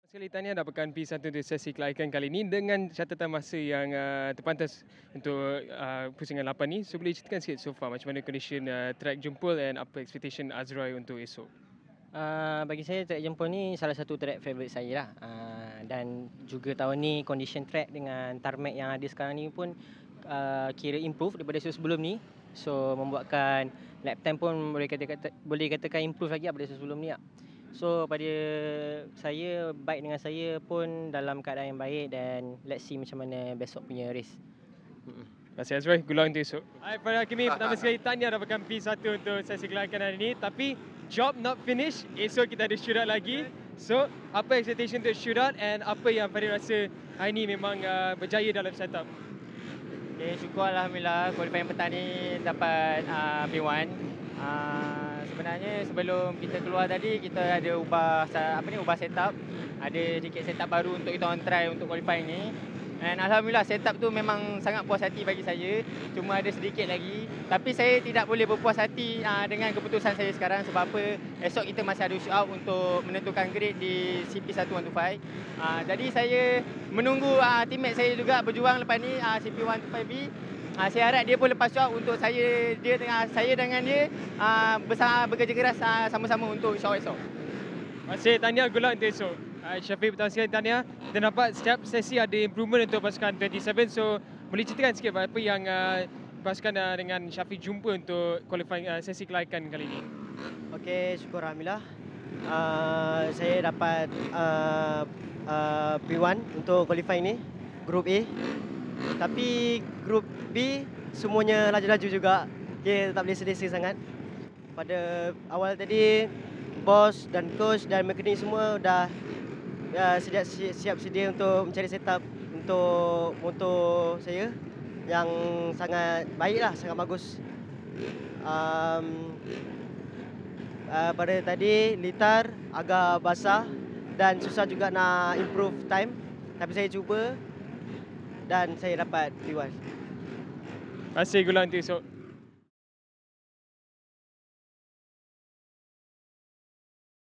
Sekali tahniah dapatkan P1 untuk sesi kelaikan kali ini dengan catatan masa yang terpantas untuk pusingan 8 ni. So boleh ceritakan sikit so far macam mana condition track Jempol and apa expectation Azroy untuk esok? Bagi saya track Jempol ni salah satu track favourite saya lah. Dan juga tahun ni condition track dengan tarmac yang ada sekarang ni pun kira improve daripada sebelum ni. So membuatkan lap time pun boleh katakan improve lagi daripada sebelum ni lah. So pada saya, bike dengan saya pun dalam keadaan yang baik dan let's see macam mana besok punya race. Terima kasih Azroy, good luck untuk esok. Hai para Hakimi, pertama sekali tahniah dapatkan P1 untuk sesi kelaikan hari ini. Tapi job not finish, esok kita ada shootout lagi. So apa expectation untuk shootout and apa yang Farid rasa hari ini memang berjaya dalam setup? Okay, syukur Alhamdulillah qualifying petang ni dapat P1. Sebenarnya sebelum kita keluar tadi kita ada ubah setup. Ada sedikit setup baru untuk kita on try untuk qualifying ni. And Alhamdulillah setup tu memang sangat puas hati bagi saya. Cuma ada sedikit lagi. Tapi saya tidak boleh berpuas hati dengan keputusan saya sekarang. Sebab apa? Esok kita masih ada shootout untuk menentukan grade di CP1125. Jadi saya menunggu teammate saya juga berjuang lepas ni CP125B. Saya harap dia pun lepas shootout untuk saya dengan dia bekerja keras sama-sama untuk shootout esok. Terima kasih, tahniah, good luck untuk esok. Syafiq, pertama sekali tahniah. Kita nampak setiap sesi ada improvement untuk pasukan 27. So boleh ceritakan sikit apa yang pasukan dengan Syafiq jumpa untuk qualifying sesi kelaikan kali ini? Okey, syukur Alhamdulillah. Saya dapat P1 untuk qualifying ni, Group A. Tapi Group B semuanya laju-laju juga. Okay, tak boleh sedih-sedih sangat. Pada awal tadi, bos dan coach dan mekanik semua dah siap sedia untuk mencari setup untuk motor saya yang sangat baiklah, sangat bagus. Pada tadi litar agak basah dan susah juga nak improve time, tapi saya cuba dan saya dapat P1. Terima kasih, good luck untuk esok.